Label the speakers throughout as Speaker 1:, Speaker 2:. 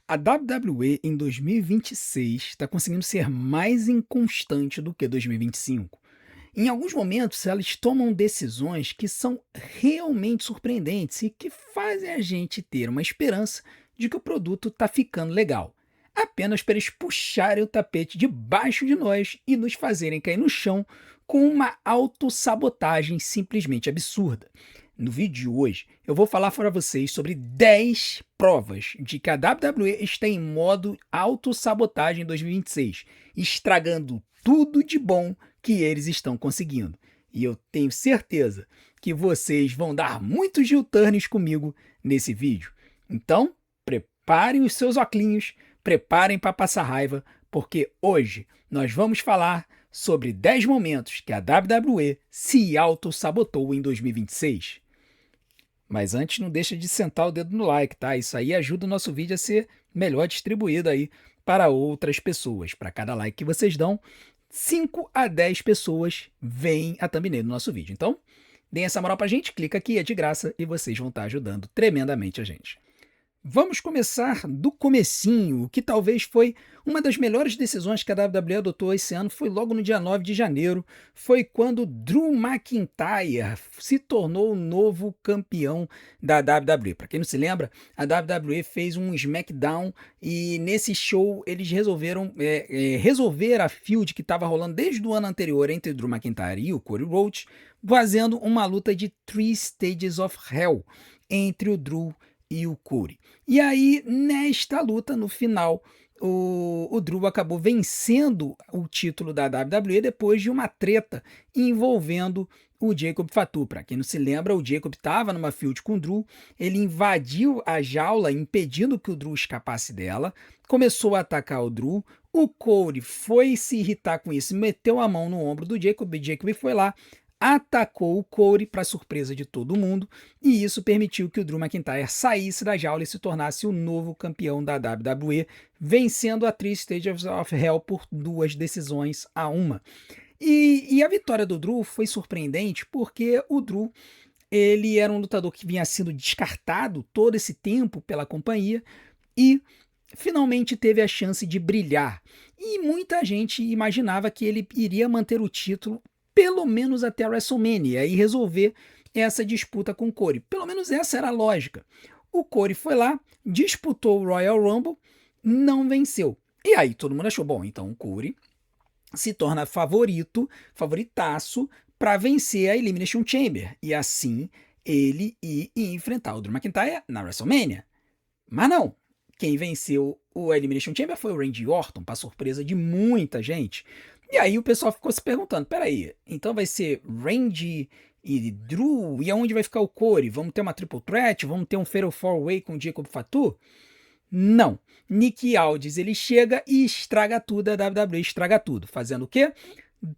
Speaker 1: A WWE em 2026 está conseguindo ser mais inconstante do que 2025. Em alguns momentos, elas tomam decisões que são realmente surpreendentes e que fazem a gente ter uma esperança de que o produto está ficando legal. Apenas para eles puxarem o tapete debaixo de nós e nos fazerem cair no chão com uma autossabotagem simplesmente absurda. No vídeo de hoje, eu vou falar para vocês sobre 10 provas de que a WWE está em modo autossabotagem em 2026, estragando tudo de bom que eles estão conseguindo. E eu tenho certeza que vocês vão dar muitos U-turns comigo nesse vídeo. Então, preparem os seus óculos, preparem para passar raiva, porque hoje nós vamos falar sobre 10 momentos que a WWE se auto-sabotou em 2026. Mas antes, não deixa de sentar o dedo no like, tá? Isso aí ajuda o nosso vídeo a ser melhor distribuído aí para outras pessoas. Para cada like que vocês dão, 5 a 10 pessoas veem a thumbnail do nosso vídeo. Então, deem essa moral pra gente, clica aqui, é de graça e vocês vão estar ajudando tremendamente a gente. Vamos começar do comecinho, o que talvez foi uma das melhores decisões que a WWE adotou esse ano, foi logo no dia 9 de janeiro, foi quando Drew McIntyre se tornou o novo campeão da WWE. Para quem não se lembra, a WWE fez um SmackDown e nesse show eles resolveram resolver a feud que estava rolando desde o ano anterior entre Drew McIntyre e o Cody Rhodes, fazendo uma luta de 3 Stages of Hell entre o Drew e o Cody. E aí, nesta luta, no final, o Drew acabou vencendo o título da WWE depois de uma treta envolvendo o Jacob Fatu. Para quem não se lembra, o Jacob estava numa feud com o Drew, ele invadiu a jaula impedindo que o Drew escapasse dela, começou a atacar o Drew, o Cody foi se irritar com isso, meteu a mão no ombro do Jacob, o Jacob foi lá, atacou o Cody para surpresa de todo mundo, e isso permitiu que o Drew McIntyre saísse da jaula e se tornasse o novo campeão da WWE, vencendo a 3 Stages of Hell por 2 decisões a 1. E a vitória do Drew foi surpreendente porque o Drew ele era um lutador que vinha sendo descartado todo esse tempo pela companhia e finalmente teve a chance de brilhar. E muita gente imaginava que ele iria manter o título pelo menos até a WrestleMania e resolver essa disputa com o Cody. Pelo menos essa era a lógica. O Cody foi lá, disputou o Royal Rumble, não venceu. E aí todo mundo achou, bom, então o Cody se torna favoritaço para vencer a Elimination Chamber. E assim ele ia enfrentar o Drew McIntyre na WrestleMania. Mas não. Quem venceu o Elimination Chamber foi o Randy Orton, para surpresa de muita gente. E aí o pessoal ficou se perguntando, peraí, então vai ser Randy e Drew? E aonde vai ficar o Cody? Vamos ter uma Triple Threat? Vamos ter um Fatal 4-Way com o Jacob Fatu? Não. Nick Aldis, ele chega e estraga tudo, a WWE estraga tudo. Fazendo o quê?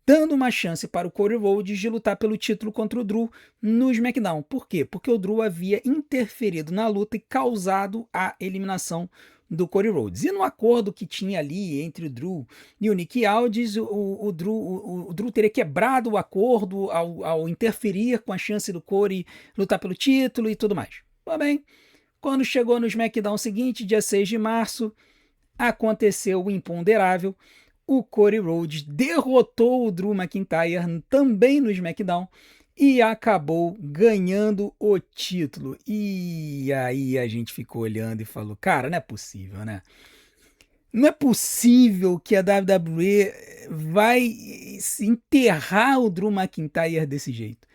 Speaker 1: Dando uma chance para o Cody Rhodes de lutar pelo título contra o Drew no SmackDown. Por quê? Porque o Drew havia interferido na luta e causado a eliminação do Cody Rhodes. E no acordo que tinha ali entre o Drew e o Nick Aldis, o Drew teria quebrado o acordo ao interferir com a chance do Cody lutar pelo título e tudo mais. Tudo bem. Quando chegou no SmackDown seguinte, dia 6 de março, aconteceu o imponderável. O Cody Rhodes derrotou o Drew McIntyre também no SmackDown e acabou ganhando o título. E aí a gente ficou olhando e falou, cara, não é possível, né? Não é possível que a WWE vai enterrar o Drew McIntyre desse jeito.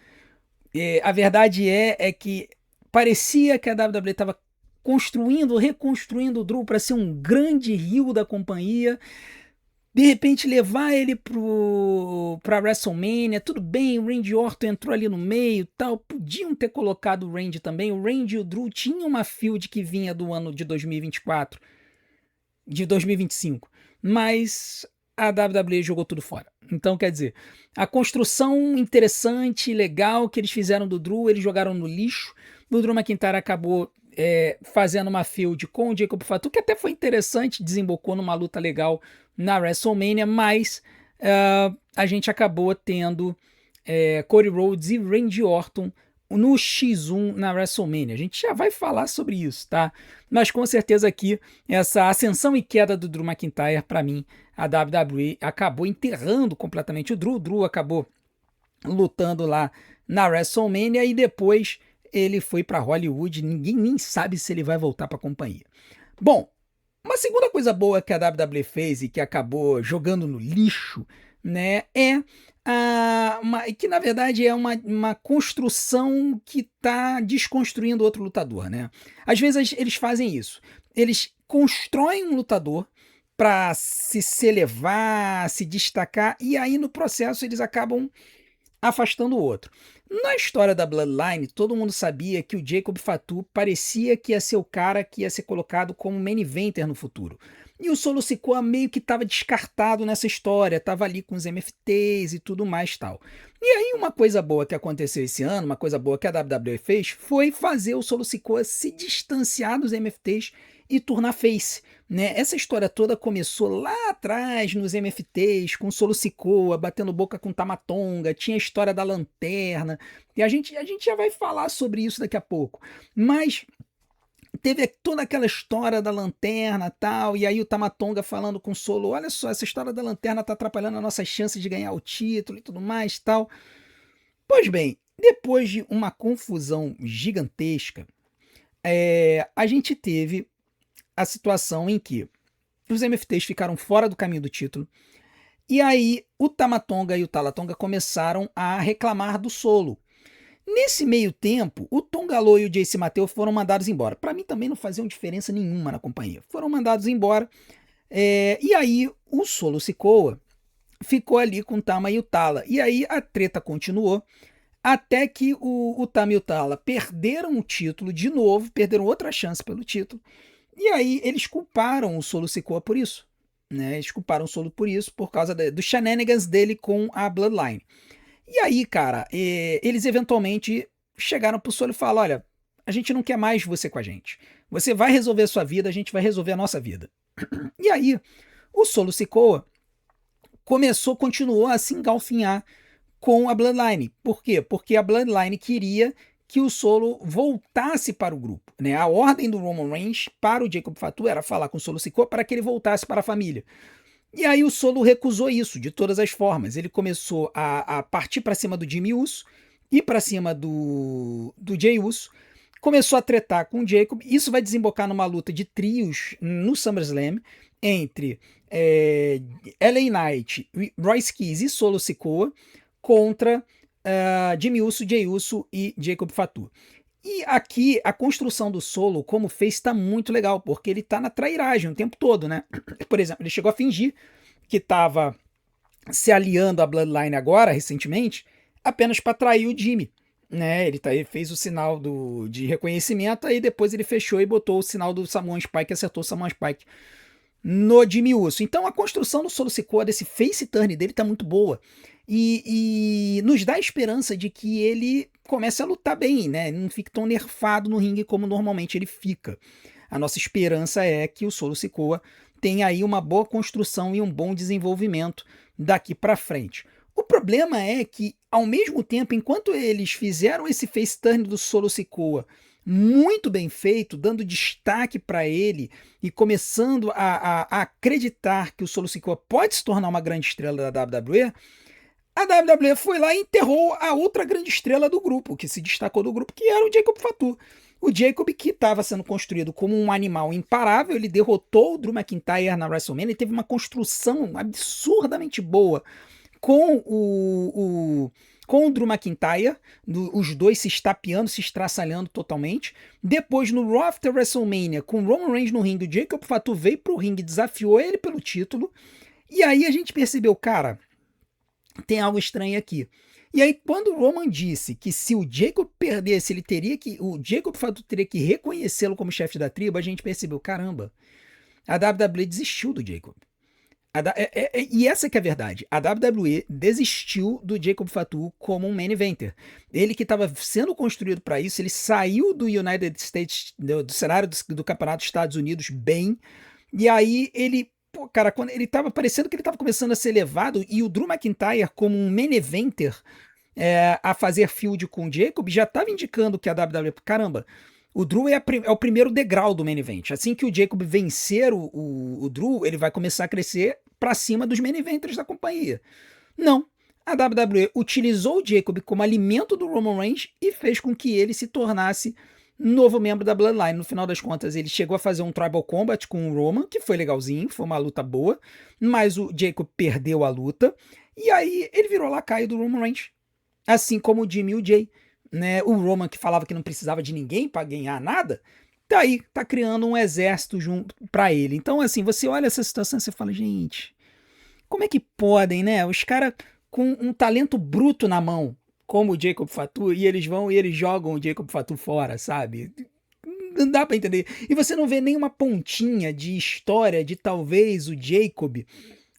Speaker 1: A verdade é que parecia que a WWE estava reconstruindo o Drew para ser um grande heel da companhia. De repente levar ele pra WrestleMania, tudo bem, o Randy Orton entrou ali no meio tal, podiam ter colocado o Randy também, o Randy e o Drew tinham uma feud que vinha do ano de 2024, de 2025, mas a WWE jogou tudo fora. Então, quer dizer, a construção interessante, legal que eles fizeram do Drew, eles jogaram no lixo. O Drew McIntyre acabou fazendo uma feud com o Jacob Fatu, que até foi interessante, desembocou numa luta legal na WrestleMania, mas a gente acabou tendo Cody Rhodes e Randy Orton no X1 na WrestleMania. A gente já vai falar sobre isso, tá? Mas com certeza aqui, essa ascensão e queda do Drew McIntyre, para mim, a WWE acabou enterrando completamente o Drew. O Drew acabou lutando lá na WrestleMania e depois ele foi para Hollywood. Ninguém nem sabe se ele vai voltar para a companhia. Bom, uma segunda coisa boa que a WWE fez e que acabou jogando no lixo, né, que na verdade é uma construção que está desconstruindo outro lutador, né? Às vezes eles fazem isso. Eles constroem um lutador para se elevar, se destacar, e aí no processo eles acabam afastando o outro. Na história da Bloodline, todo mundo sabia que o Jacob Fatu parecia que ia ser o cara que ia ser colocado como main eventer no futuro. E o Solo Sikoa meio que estava descartado nessa história, estava ali com os MFTs e tudo mais tal. E aí uma coisa boa que aconteceu esse ano, uma coisa boa que a WWE fez, foi fazer o Solo Sikoa se distanciar dos MFTs e tornar face. Né? Essa história toda começou lá atrás nos MFTs, com Solo Sikoa batendo boca com Tamatonga, tinha a história da lanterna, e a gente já vai falar sobre isso daqui a pouco. Mas teve toda aquela história da lanterna tal, e aí o Tamatonga falando com o Solo, olha só, essa história da lanterna tá atrapalhando as nossas chances de ganhar o título e tudo mais tal. Pois bem, depois de uma confusão gigantesca, a gente teve a situação em que os MFTs ficaram fora do caminho do título, e aí o Tamatonga e o Talatonga começaram a reclamar do Solo. Nesse meio tempo, o Tongalo e o Jace Mateo foram mandados embora. Para mim também não faziam diferença nenhuma na companhia. Foram mandados embora, e aí o Solo Sikoa ficou ali com o Tama e o Tala. E aí a treta continuou, até que o Tama e o Tala perderam o título de novo, perderam outra chance pelo título, e aí eles culparam o Solo Sikoa por isso. Né? Eles culparam o Solo por isso, por causa dos shenanigans dele com a Bloodline. E aí, cara, eles eventualmente chegaram pro Solo e falaram, olha, a gente não quer mais você com a gente. Você vai resolver a sua vida, a gente vai resolver a nossa vida. E aí, o Solo Sikoa continuou a se engalfinhar com a Bloodline. Por quê? Porque a Bloodline queria que o Solo voltasse para o grupo. Né? A ordem do Roman Reigns para o Jacob Fatu era falar com o Solo Sikoa para que ele voltasse para a família. E aí o Solo recusou isso de todas as formas. Ele começou a partir para cima do Jimmy Uso e para cima do Jey Uso. Começou a tretar com o Jacob. Isso vai desembocar numa luta de trios no SummerSlam entre LA Knight, Royce Keys e Solo Sikoa contra Jimmy Uso, Jey Uso e Jacob Fatu. E aqui a construção do Solo como fez está muito legal, porque ele tá na trairagem o tempo todo, né? Por exemplo, ele chegou a fingir que estava se aliando à Bloodline agora, recentemente, apenas para trair o Jimmy. Né? Ele fez o sinal de reconhecimento, aí depois ele fechou e botou o sinal do Samoan Spike, acertou o Samoan Spike no Jimmy Uso. Então a construção do Solo Sikoa, desse face turn dele, tá muito boa. E nos dá a esperança de que ele comece a lutar bem, né? Não fique tão nerfado no ringue como normalmente ele fica. A nossa esperança é que o Solo Sikoa tenha aí uma boa construção e um bom desenvolvimento daqui para frente. O problema é que, ao mesmo tempo, enquanto eles fizeram esse face turn do Solo Sikoa muito bem feito, dando destaque para ele e começando a acreditar que o Solo Sikoa pode se tornar uma grande estrela da WWE, a WWE foi lá e enterrou a outra grande estrela do grupo, que se destacou do grupo, que era o Jacob Fatu. O Jacob, que estava sendo construído como um animal imparável, ele derrotou o Drew McIntyre na WrestleMania, ele teve uma construção absurdamente boa com o Drew McIntyre, os dois se estapeando, se estraçalhando totalmente. Depois, no Raw After WrestleMania, com o Roman Reigns no ringue, o Jacob Fatu veio pro ringue, desafiou ele pelo título, e aí a gente percebeu, cara, tem algo estranho aqui. E aí, quando o Roman disse que se o Jacob perdesse, o Jacob Fatu teria que reconhecê-lo como chefe da tribo, a gente percebeu, caramba, a WWE desistiu do Jacob. E essa que é a verdade. A WWE desistiu do Jacob Fatu como um main eventer. Ele que estava sendo construído para isso, ele saiu do United States, do cenário do campeonato dos Estados Unidos bem, e aí ele, pô, cara, quando ele estava parecendo que ele estava começando a ser levado, e o Drew McIntyre como um main eventer a fazer feud com o Jacob, já estava indicando que a WWE, caramba, o Drew é o primeiro degrau do main event. Assim que o Jacob vencer o Drew, ele vai começar a crescer para cima dos main eventers da companhia. Não. A WWE utilizou o Jacob como alimento do Roman Reigns e fez com que ele se tornasse novo membro da Bloodline. No final das contas, ele chegou a fazer um Tribal Combat com o Roman, que foi legalzinho, foi uma luta boa, mas o Jacob perdeu a luta, e aí ele virou lacaio do Roman Reigns. Assim como o Jimmy e o Jay. Né? O Roman, que falava que não precisava de ninguém para ganhar nada, tá aí, tá criando um exército junto para ele. Então, assim, você olha essa situação e você fala, gente, como é que podem, né? Os caras com um talento bruto na mão, como o Jacob Fatu, e eles vão e eles jogam o Jacob Fatu fora, sabe? Não dá pra entender. E você não vê nenhuma pontinha de história de talvez o Jacob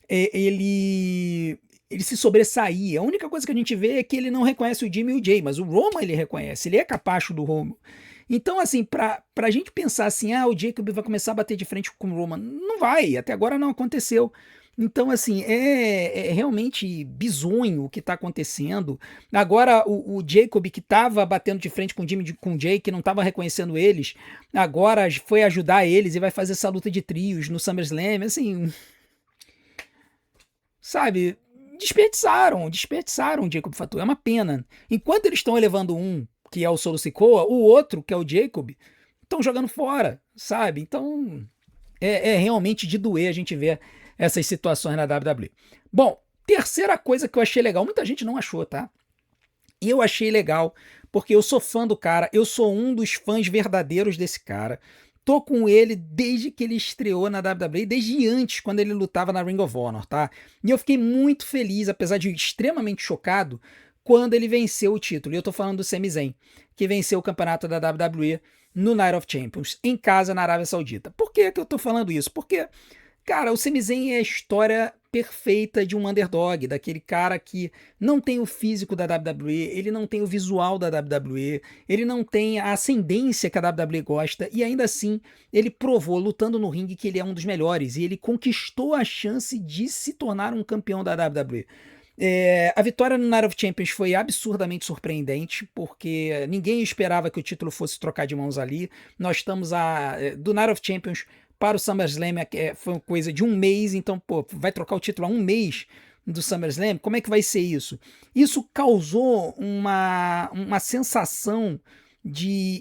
Speaker 1: ele se sobressair. A única coisa que a gente vê é que ele não reconhece o Jimmy e o Jay, mas o Roman ele reconhece, ele é capacho do Roman. Então, assim, pra gente pensar assim, o Jacob vai começar a bater de frente com o Roman, não vai, até agora não aconteceu. Então, assim, é realmente bizonho o que tá acontecendo. Agora, o Jacob, que tava batendo de frente com o Jimmy e com o Jay, que não tava reconhecendo eles, agora foi ajudar eles e vai fazer essa luta de trios no SummerSlam, assim, sabe? Desperdiçaram o Jacob Fatu. É uma pena. Enquanto eles estão elevando um, que é o Solo Sikoa, o outro, que é o Jacob, estão jogando fora, sabe? Então, é realmente de doer a gente ver essas situações na WWE. Bom, terceira coisa que eu achei legal, muita gente não achou, tá? E eu achei legal, porque eu sou fã do cara, eu sou um dos fãs verdadeiros desse cara. Tô com ele desde que ele estreou na WWE, desde antes, quando ele lutava na Ring of Honor, tá? E eu fiquei muito feliz, apesar de extremamente chocado, quando ele venceu o título. E eu tô falando do Sami Zayn, que venceu o campeonato da WWE no Night of Champions, em casa na Arábia Saudita. Por que que eu tô falando isso? Porque, cara, o Sami Zayn é a história perfeita de um underdog, daquele cara que não tem o físico da WWE, ele não tem o visual da WWE, ele não tem a ascendência que a WWE gosta, e ainda assim ele provou, lutando no ringue, que ele é um dos melhores, e ele conquistou a chance de se tornar um campeão da WWE. A vitória no Night of Champions foi absurdamente surpreendente, porque ninguém esperava que o título fosse trocar de mãos ali. Nós estamos do Night of Champions para o SummerSlam, foi uma coisa de um mês, então, pô, vai trocar o título há um mês do SummerSlam? Como é que vai ser isso? Isso causou uma sensação de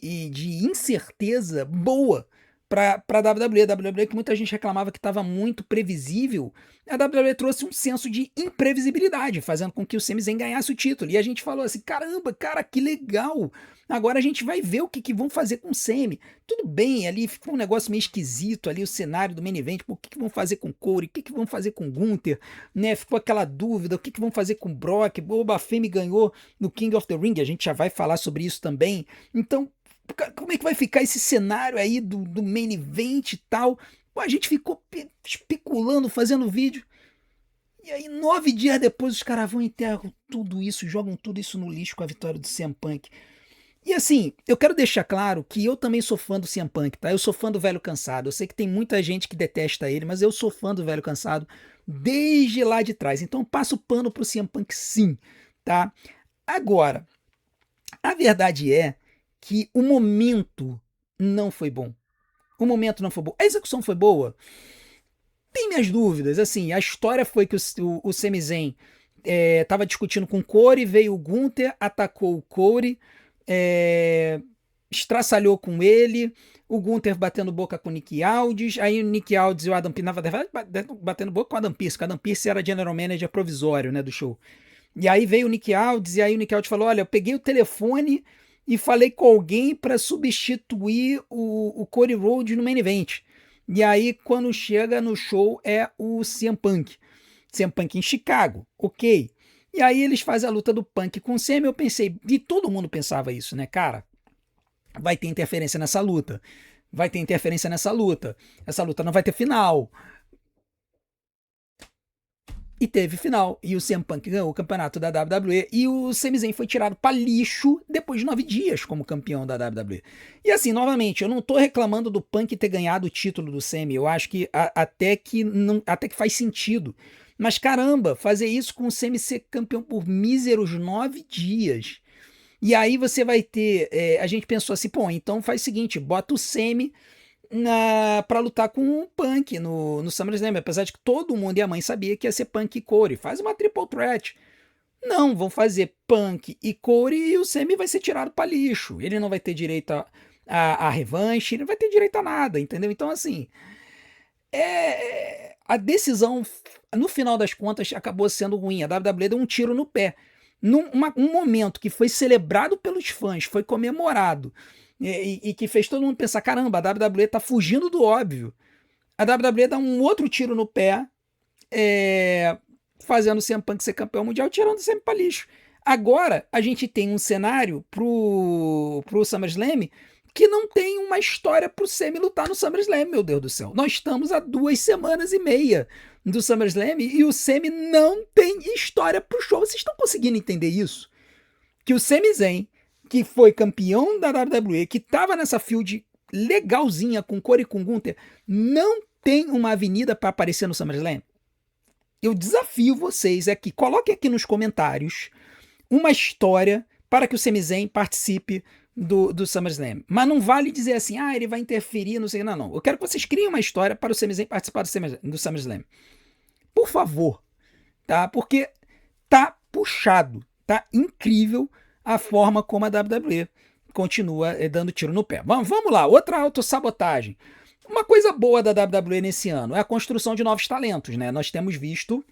Speaker 1: incerteza boa para a WWE. A WWE, que muita gente reclamava que estava muito previsível, a WWE trouxe um senso de imprevisibilidade, fazendo com que o Sami Zayn ganhasse o título. E a gente falou assim, caramba, cara, que legal! Agora a gente vai ver o que vão fazer com o Sami. Tudo bem, ali ficou um negócio meio esquisito, ali o cenário do main event, o que vão fazer com o Corey, o que vão fazer com o Gunther, né? Ficou aquela dúvida, o que vão fazer com o Brock, o Bafemi ganhou no King of the Ring, a gente já vai falar sobre isso também. Então, como é que vai ficar esse cenário aí do main event e tal? Pô, a gente ficou especulando, fazendo vídeo. E aí, 9 dias depois, os caras vão e enterram tudo isso, jogam tudo isso no lixo com a vitória do CM Punk. E assim, eu quero deixar claro que eu também sou fã do CM Punk, tá? Eu sou fã do Velho Cansado. Eu sei que tem muita gente que detesta ele, mas eu sou fã do Velho Cansado desde lá de trás. Então eu passo pano pro CM Punk sim, tá? Agora, a verdade é que o momento não foi bom. O momento não foi bom. A execução foi boa? Tem minhas dúvidas. Assim, a história foi que o Sami Zayn tava discutindo com o Corey, veio o Gunther, atacou o Corey, estraçalhou com ele, o Gunther batendo boca com o Nick Aldis, aí o Nick Aldis e o Adam Pearce, na verdade, batendo boca com o Adam Pearce, que o Adam Pearce era general manager provisório, né, do show. E aí veio o Nick Aldis, e aí o Nick Aldis falou, olha, eu peguei o telefone e falei com alguém para substituir o Cody Rhodes no main event. E aí, quando chega no show, é o CM Punk. CM Punk em Chicago, ok. E aí eles fazem a luta do Punk com o Sami, eu pensei, e todo mundo pensava isso, né, cara? Vai ter interferência nessa luta. Vai ter interferência nessa luta. Essa luta não vai ter final. E teve final. E o CM Punk ganhou o campeonato da WWE. E o Sami Zayn foi tirado para lixo depois de 9 dias como campeão da WWE. E assim, novamente, eu não tô reclamando do Punk ter ganhado o título do Sami. Eu acho que até que faz sentido. Mas caramba, fazer isso com o Semi ser campeão por míseros 9 dias. E aí você vai ter. A gente pensou assim, pô, então faz o seguinte: bota o Semi pra lutar com o Punk no SummerSlam. Apesar de que todo mundo e a mãe sabia que ia ser Punk e Corey. Faz uma triple threat. Não, vão fazer Punk e Corey e o Semi vai ser tirado para lixo. Ele não vai ter direito a revanche, ele não vai ter direito a nada, entendeu? Então, assim, a decisão, no final das contas, acabou sendo ruim. A WWE deu um tiro no pé. Um momento que foi celebrado pelos fãs, foi comemorado, e que fez todo mundo pensar: caramba, a WWE tá fugindo do óbvio. A WWE dá um outro tiro no pé, é, fazendo o CM Punk ser campeão mundial, tirando o CM pra lixo. Agora, a gente tem um cenário pro SummerSlam que não tem uma história pro Semi lutar no SummerSlam, meu Deus do céu. Nós estamos há 2 semanas e meia do SummerSlam e o Semi não tem história pro show. Vocês estão conseguindo entender isso? Que o Sami Zayn, que foi campeão da WWE, que tava nessa field legalzinha com Corey e com Gunther, não tem uma avenida para aparecer no SummerSlam? Eu desafio vocês aqui, coloquem aqui nos comentários uma história para que o Sami Zayn participe do SummerSlam. Mas não vale dizer assim, ele vai interferir, não sei, não. Eu quero que vocês criem uma história para o Sami Zayn participar do SummerSlam. Por favor, tá? Porque tá puxado, tá incrível a forma como a WWE continua dando tiro no pé. Vamos lá, outra autossabotagem. Uma coisa boa da WWE nesse ano é a construção de novos talentos, né? Nós temos visto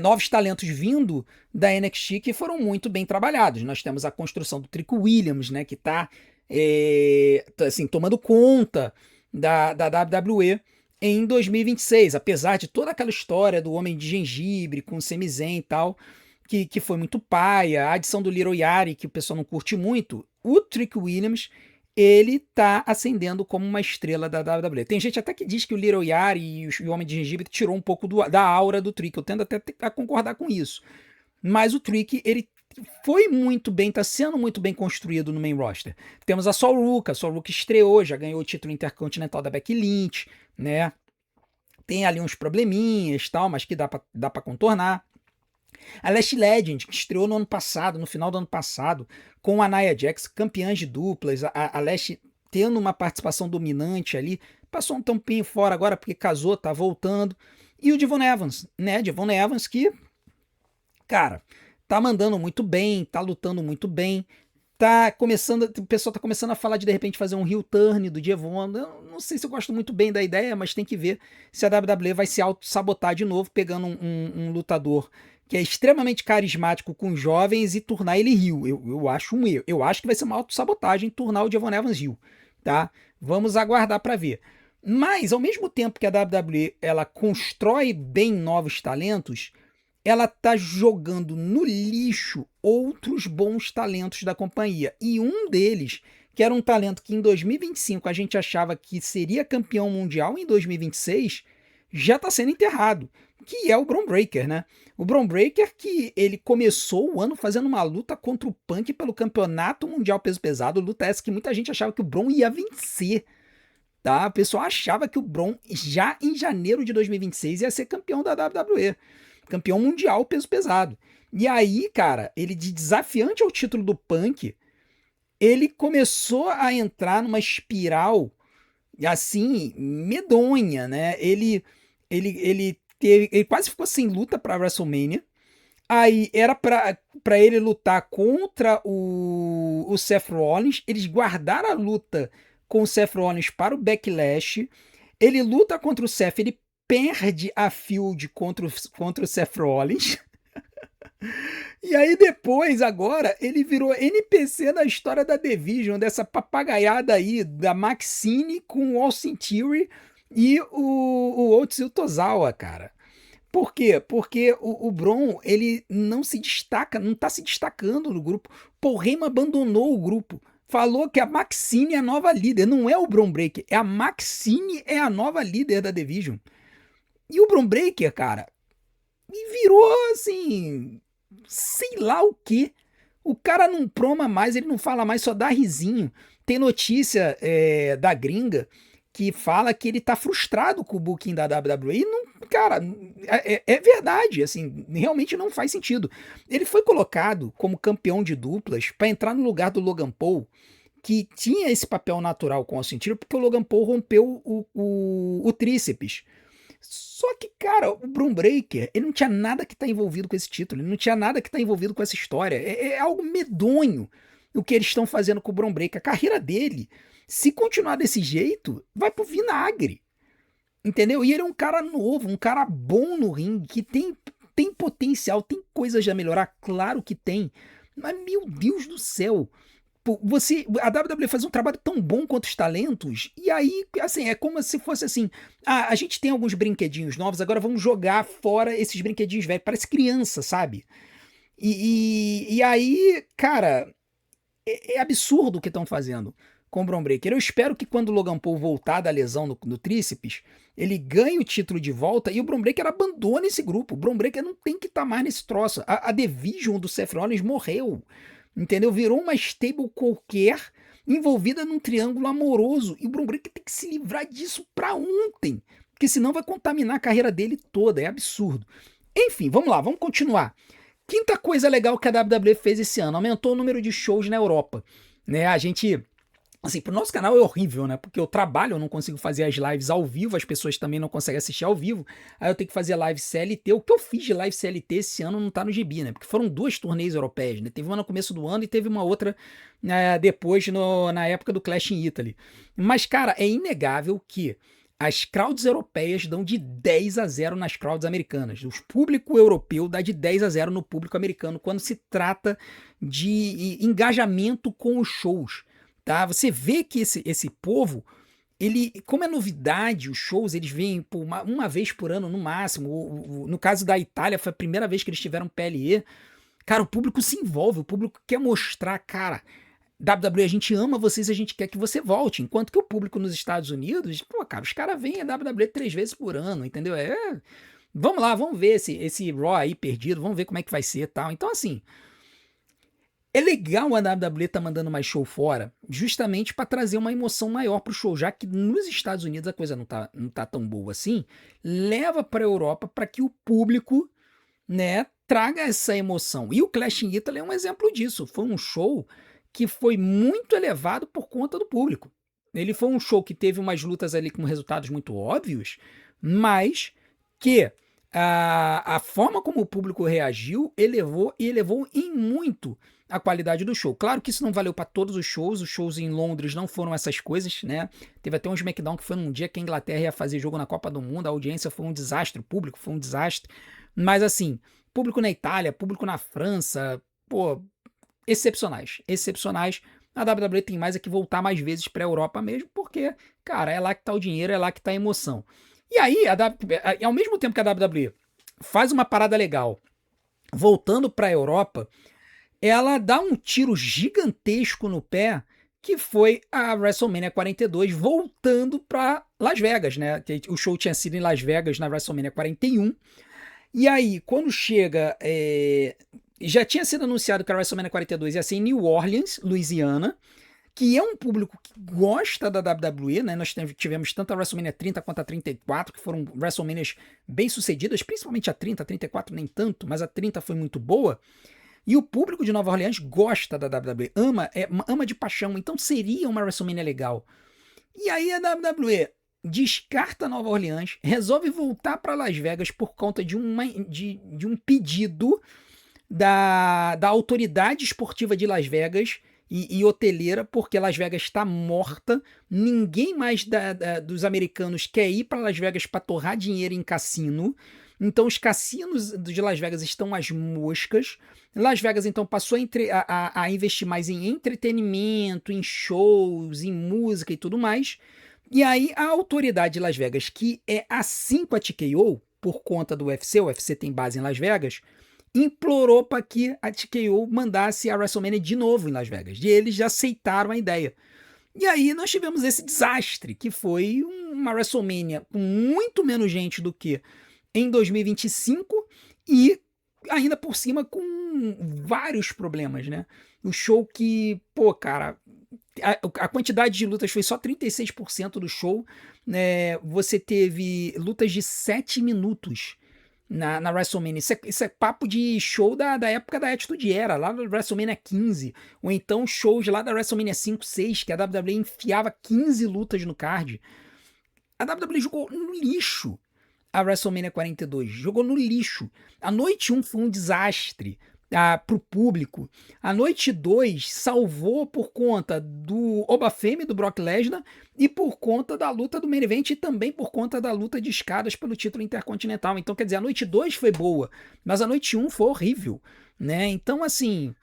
Speaker 1: novos talentos vindo da NXT que foram muito bem trabalhados. Nós temos a construção do Trick Williams, né, que está assim, tomando conta da WWE em 2026, apesar de toda aquela história do Homem de Gengibre com o Sami Zayn e tal, que foi muito paia, a adição do Little Yari, que o pessoal não curte muito, o Trick Williams, ele tá ascendendo como uma estrela da WWE. Tem gente até que diz que o Little Yari e o Homem de Gengibre tirou um pouco da aura do Trick. Eu tendo até a concordar com isso. Mas o Trick, ele foi muito bem, tá sendo muito bem construído no main roster. Temos a Sol Ruka estreou, já ganhou o título intercontinental da Becky Lynch, né? Tem ali uns probleminhas, tal, mas que dá pra contornar. A Lash Legend, que estreou no ano passado, no final do ano passado, com a Nia Jax, campeãs de duplas, a Lash tendo uma participação dominante ali, passou um tampinho fora agora porque casou, tá voltando. E o Devon Evans, né? Devon Evans que, cara, tá mandando muito bem, tá lutando muito bem, tá começando, o pessoal tá começando a falar de repente fazer um heel turn do Devon. Eu não sei se eu gosto muito bem da ideia, mas tem que ver se a WWE vai se auto-sabotar de novo, pegando um lutador que é extremamente carismático com jovens e tornar ele heel. Eu acho um erro. Eu acho que vai ser uma autossabotagem tornar o Devon Evans heel, tá? Vamos aguardar para ver. Mas, ao mesmo tempo que a WWE ela constrói bem novos talentos, ela tá jogando no lixo outros bons talentos da companhia. E um deles, que era um talento que em 2025 a gente achava que seria campeão mundial, em 2026 já está sendo enterrado, que é o Bron Breakker, né? O Bron Breakker que ele começou o ano fazendo uma luta contra o Punk pelo campeonato mundial peso pesado, luta essa que muita gente achava que o Bron ia vencer, tá? O pessoal achava que o Bron já em janeiro de 2026 ia ser campeão da WWE, campeão mundial peso pesado. E aí, cara, ele de desafiante ao título do Punk, ele começou a entrar numa espiral assim medonha, né? Ele quase ficou sem luta para WrestleMania. Aí era para ele lutar contra o Seth Rollins. Eles guardaram a luta com o Seth Rollins para o Backlash. Ele luta contra o Seth, ele perde a feud contra o Seth Rollins. E aí depois, agora, ele virou NPC na história da Division, dessa papagaiada aí da Maxine com o Austin Theory e o Otsuka Tozawa, cara. Por quê? Porque o Bron, ele não se destaca, não tá se destacando no grupo. Paul Heyman abandonou o grupo. Falou que a Maxine é a nova líder. Não é o Bron Breakker, é a Maxine é a nova líder da Division. E o Bron Breakker, cara, virou assim, sei lá o que. O cara não proma mais, ele não fala mais, só dá risinho. Tem notícia da gringa que fala que ele tá frustrado com o booking da WWE. E não, cara, é verdade, assim, realmente não faz sentido. Ele foi colocado como campeão de duplas para entrar no lugar do Logan Paul, que tinha esse papel natural com o Austin Theory, porque o Logan Paul rompeu o tríceps. Só que, cara, o Bron Breakker, ele não tinha nada que tá envolvido com esse título, ele não tinha nada que tá envolvido com essa história. É algo medonho o que eles estão fazendo com o Bron Breakker. A carreira dele, se continuar desse jeito, vai pro vinagre. Entendeu? E ele é um cara novo, um cara bom no ringue, que tem potencial, tem coisas a melhorar, claro que tem. Mas, meu Deus do céu, pô, a WWE faz um trabalho tão bom quanto os talentos, e aí, assim, é como se fosse assim: ah, a gente tem alguns brinquedinhos novos, agora vamos jogar fora esses brinquedinhos velhos. Parece criança, sabe? E aí, cara, é absurdo o que estão fazendo com o Bron Breakker. Eu espero que quando o Logan Paul voltar da lesão no tríceps, ele ganhe o título de volta e o Bron Breakker abandone esse grupo. O Bron Breakker não tem que estar mais nesse troço. A Division do Seth Rollins morreu. Entendeu? Virou uma stable qualquer envolvida num triângulo amoroso. E o Bron Breakker tem que se livrar disso pra ontem. Porque senão vai contaminar a carreira dele toda. É absurdo. Enfim, vamos lá, vamos continuar. Quinta coisa legal que a WWE fez esse ano, aumentou o número de shows na Europa. Né, a gente, assim, pro nosso canal é horrível, né? Porque eu trabalho, eu não consigo fazer as lives ao vivo, as pessoas também não conseguem assistir ao vivo. Aí eu tenho que fazer live CLT. O que eu fiz de live CLT esse ano não tá no gibi, né? Porque foram 2 turnês europeias, né? Teve uma no começo do ano e teve uma outra depois, na época do Clash in Italy. Mas, cara, é inegável que as crowds europeias dão de 10-0 nas crowds americanas. O público europeu dá de 10-0 no público americano quando se trata de engajamento com os shows. Tá? Você vê que esse povo, ele, como é novidade, os shows eles vêm por uma vez por ano no máximo. No caso da Itália, foi a primeira vez que eles tiveram PLE. Cara, o público se envolve, o público quer mostrar, cara, WWE, a gente ama vocês, a gente quer que você volte. Enquanto que o público nos Estados Unidos, pô, cara, os caras vêm a WWE 3 vezes por ano, entendeu? Vamos lá, vamos ver esse Raw aí perdido, vamos ver como é que vai ser e tal. Então, assim, é legal a WWE tá mandando mais show fora, justamente para trazer uma emoção maior pro show, já que nos Estados Unidos a coisa não tá tão boa assim. Leva pra Europa para que o público, né, traga essa emoção. E o Clash in Italy é um exemplo disso. Foi um show que foi muito elevado por conta do público. Ele foi um show que teve umas lutas ali com resultados muito óbvios, mas que a forma como o público reagiu elevou em muito a qualidade do show. Claro que isso não valeu para todos os shows em Londres não foram essas coisas, né? Teve até um SmackDown que foi num dia que a Inglaterra ia fazer jogo na Copa do Mundo, a audiência foi um desastre, o público foi um desastre, mas assim, público na Itália, público na França, pô, excepcionais, excepcionais. A WWE tem mais é que voltar mais vezes para a Europa mesmo, porque, cara, é lá que tá o dinheiro, é lá que tá a emoção. E aí, ao mesmo tempo que a WWE faz uma parada legal, voltando para a Europa, ela dá um tiro gigantesco no pé, que foi a WrestleMania 42 voltando para Las Vegas, né? O show tinha sido em Las Vegas na WrestleMania 41. E aí, quando chega. Já tinha sido anunciado que a WrestleMania 42 ia ser em New Orleans, Louisiana, que é um público que gosta da WWE, né? Nós tivemos tanto a WrestleMania 30 quanto a 34, que foram WrestleManias bem sucedidas, principalmente a 30, a 34 nem tanto, mas a 30 foi muito boa. E o público de Nova Orleans gosta da WWE, ama de paixão, então seria uma WrestleMania legal. E aí a WWE descarta Nova Orleans, resolve voltar para Las Vegas por conta de um pedido da autoridade esportiva de Las Vegas e hoteleira, porque Las Vegas está morta, ninguém mais dos americanos quer ir para Las Vegas para torrar dinheiro em cassino, então os cassinos de Las Vegas estão às moscas. Las Vegas então passou a investir mais em entretenimento, em shows, em música e tudo mais. E aí a autoridade de Las Vegas, que é assim com a TKO, por conta do UFC, o UFC tem base em Las Vegas, implorou para que a TKO mandasse a WrestleMania de novo em Las Vegas. E eles já aceitaram a ideia. E aí nós tivemos esse desastre, que foi uma WrestleMania com muito menos gente do que em 2025 e ainda por cima com vários problemas, né? O show que, pô, cara, a quantidade de lutas foi só 36% do show, né? Você teve lutas de 7 minutos na WrestleMania. Isso é papo de show da época da Attitude Era, lá no WrestleMania 15. Ou então shows lá da WrestleMania 5, 6, que a WWE enfiava 15 lutas no card. A WWE jogou no lixo a WrestleMania 42. Jogou no lixo. A noite 1 foi um desastre pro público. A noite 2 salvou por conta do Obafemi do Brock Lesnar e por conta da luta do main event e também por conta da luta de escadas pelo título intercontinental. Então, quer dizer, a noite 2 foi boa, mas a noite 1 foi horrível, né? Então, assim,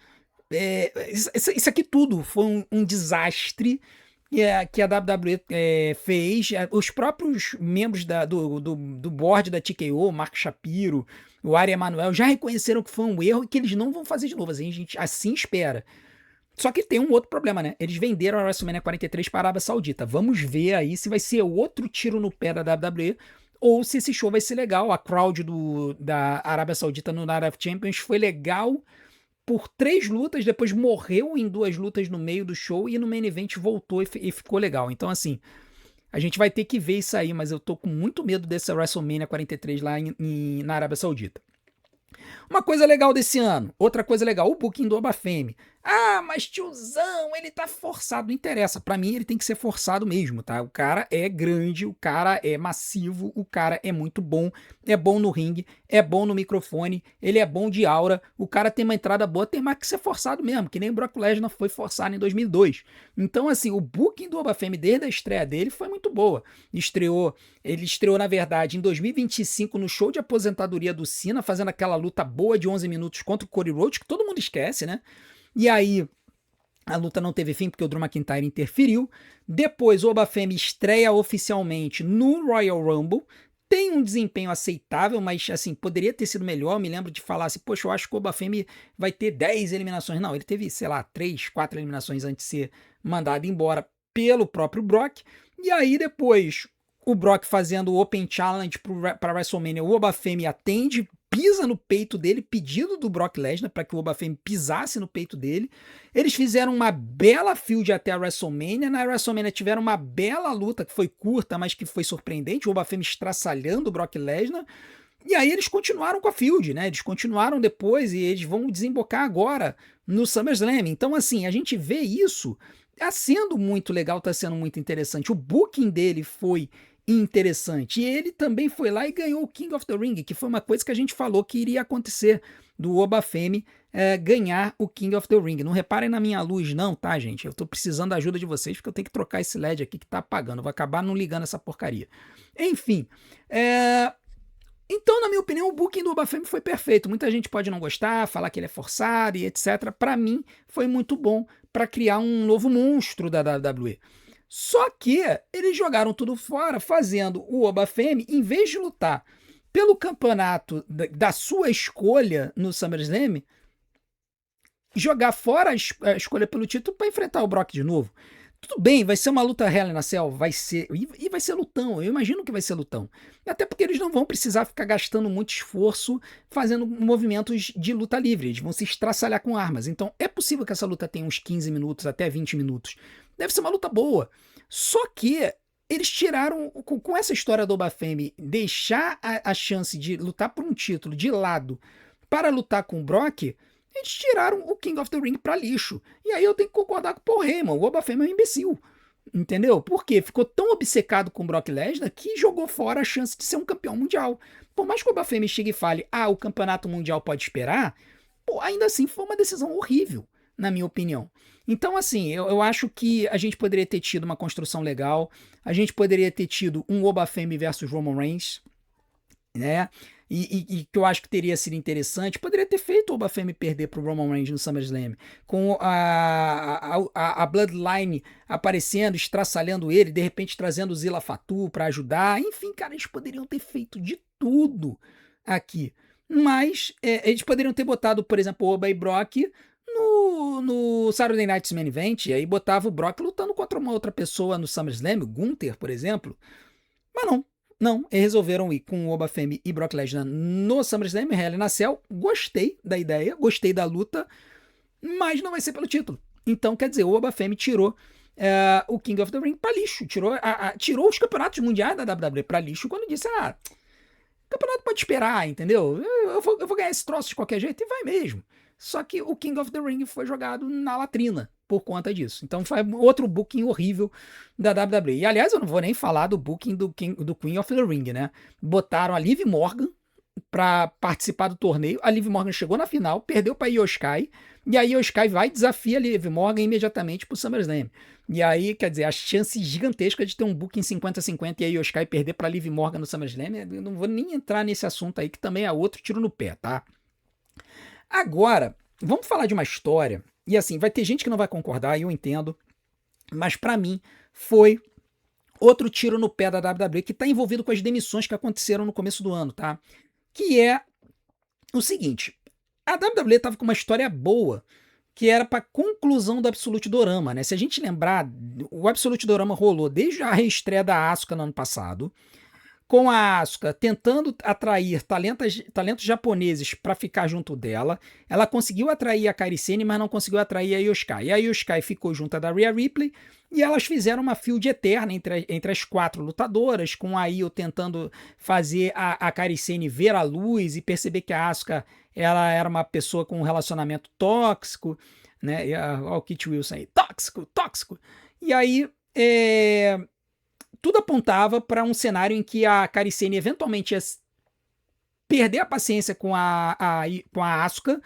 Speaker 1: isso aqui tudo foi um desastre que a WWE fez. Os próprios membros do board da TKO, Mark Shapiro, o Ari Emanuel, já reconheceram que foi um erro e que eles não vão fazer de novo. A gente assim espera. Só que tem um outro problema, né? Eles venderam a WrestleMania 43 para a Arábia Saudita. Vamos ver aí se vai ser outro tiro no pé da WWE ou se esse show vai ser legal. A crowd da Arábia Saudita no Night of Champions foi legal por 3 lutas, depois morreu em 2 lutas no meio do show e no main event voltou e ficou legal. Então, assim, a gente vai ter que ver isso aí, mas eu tô com muito medo dessa WrestleMania 43 lá na Arábia Saudita. Uma coisa legal desse ano, outra coisa legal, o booking do Obafemi. Ah, mas tiozão, ele tá forçado, não interessa. Pra mim ele tem que ser forçado mesmo, tá? O cara é grande, o cara é massivo, o cara é muito bom, é bom no ringue, é bom no microfone, ele é bom de aura, o cara tem uma entrada boa, tem mais que ser forçado mesmo, que nem o Brock Lesnar foi forçado em 2002. Então, assim, o booking do Obafemi desde a estreia dele foi muito boa. Ele estreou, na verdade, em 2025 no show de aposentadoria do Cena, fazendo aquela luta boa de 11 minutos contra o Cody Rhodes, que todo mundo esquece, né? E aí, a luta não teve fim porque o Drew McIntyre interferiu. Depois, o Obafemi estreia oficialmente no Royal Rumble. Tem um desempenho aceitável, mas assim, poderia ter sido melhor. Eu me lembro de falar assim, poxa, eu acho que o Obafemi vai ter 10 eliminações. Não, ele teve, sei lá, 3, 4 eliminações antes de ser mandado embora pelo próprio Brock. E aí, depois, o Brock fazendo o Open Challenge para WrestleMania, o Obafemi atende, pisa no peito dele, pedido do Brock Lesnar para que o Obafemi pisasse no peito dele. Eles fizeram uma bela feud até a WrestleMania. Na WrestleMania tiveram uma bela luta que foi curta, mas que foi surpreendente. O Obafemi estraçalhando o Brock Lesnar. E aí eles continuaram com a feud, né? Eles continuaram depois e eles vão desembocar agora no SummerSlam. Então, assim, a gente vê isso. Tá sendo muito legal, tá sendo muito interessante. O booking dele foi interessante. E ele também foi lá e ganhou o King of the Ring, que foi uma coisa que a gente falou que iria acontecer, do Obafemi ganhar o King of the Ring. Não reparem na minha luz não, tá, gente? Eu tô precisando da ajuda de vocês, porque eu tenho que trocar esse LED aqui que tá apagando. Eu vou acabar não ligando essa porcaria. Enfim, então, na minha opinião, o booking do Obafemi foi perfeito. Muita gente pode não gostar, falar que ele é forçado e etc. Para mim, foi muito bom para criar um novo monstro da WWE. Só que eles jogaram tudo fora, fazendo o Obafemi, em vez de lutar pelo campeonato da sua escolha no SummerSlam, jogar fora a escolha pelo título para enfrentar o Brock de novo. Tudo bem, vai ser uma luta Hell in a Cell, vai ser, e vai ser lutão, eu imagino que vai ser lutão. Até porque eles não vão precisar ficar gastando muito esforço fazendo movimentos de luta livre, eles vão se estraçalhar com armas. Então é possível que essa luta tenha uns 15 minutos, até 20 minutos. Deve ser uma luta boa. Só que eles tiraram, com essa história do Obafemi, deixar a chance de lutar por um título de lado para lutar com o Brock, eles tiraram o King of the Ring pra lixo. E aí eu tenho que concordar com o Paul Heyman. O Obafemi é um imbecil. Entendeu? Por quê? Ficou tão obcecado com o Brock Lesnar que jogou fora a chance de ser um campeão mundial. Por mais que o Obafemi chegue e fale, o campeonato mundial pode esperar, ainda assim foi uma decisão horrível, na minha opinião. Então, assim, eu acho que a gente poderia ter tido uma construção legal, a gente poderia ter tido um Obafemi versus Roman Reigns, né? E que eu acho que teria sido interessante, poderia ter feito o Obafemi perder pro Roman Reigns no SummerSlam, com a Bloodline aparecendo, estraçalhando ele, de repente trazendo o Zilla Fatu para ajudar, enfim, cara, eles poderiam ter feito de tudo aqui, mas eles poderiam ter botado, por exemplo, o Oba e Brock no Saturday Night's Main Event, e aí botava o Brock lutando contra uma outra pessoa no SummerSlam, o Gunther, por exemplo, mas não, eles resolveram ir com o Obafemi e Brock Lesnar no SummerSlam, Hell in a Cell. Gostei da ideia, gostei da luta, mas não vai ser pelo título. Então, quer dizer, o Obafemi tirou o King of the Ring pra lixo. Tirou os campeonatos mundiais da WWE pra lixo quando disse, o campeonato pode esperar, entendeu? Eu vou ganhar esse troço de qualquer jeito e vai mesmo. Só que o King of the Ring foi jogado na latrina por conta disso. Então foi outro booking horrível da WWE. E aliás, eu não vou nem falar do booking do Queen of the Ring, né? Botaram a Liv Morgan para participar do torneio. A Liv Morgan chegou na final, perdeu para Io Sky, e aí Io Sky vai e desafia a Liv Morgan imediatamente pro SummerSlam. E aí, quer dizer, a chance gigantesca de ter um booking 50-50 e a Io Sky perder para Liv Morgan no SummerSlam, eu não vou nem entrar nesse assunto aí, que também é outro tiro no pé, tá? Agora, vamos falar de uma história, e assim, vai ter gente que não vai concordar, eu entendo, mas para mim foi outro tiro no pé da WWE que tá envolvido com as demissões que aconteceram no começo do ano, tá? Que é o seguinte, a WWE estava com uma história boa, que era para conclusão do Absolute Dorama, né? Se a gente lembrar, o Absolute Dorama rolou desde a reestreia da Asuka no ano passado, com a Asuka tentando atrair talentos japoneses para ficar junto dela. Ela conseguiu atrair a Kairi Sane, mas não conseguiu atrair a Io Sky. E a Io Sky ficou junto da Rhea Ripley e elas fizeram uma feud eterna entre as quatro lutadoras, com a Io tentando fazer a Kairi Sane ver a luz e perceber que a Asuka ela era uma pessoa com um relacionamento tóxico, né? Olha o Kit Wilson aí, tóxico, tóxico. E aí, tudo apontava para um cenário em que a Kairi Sane eventualmente ia perder a paciência com com a Asuka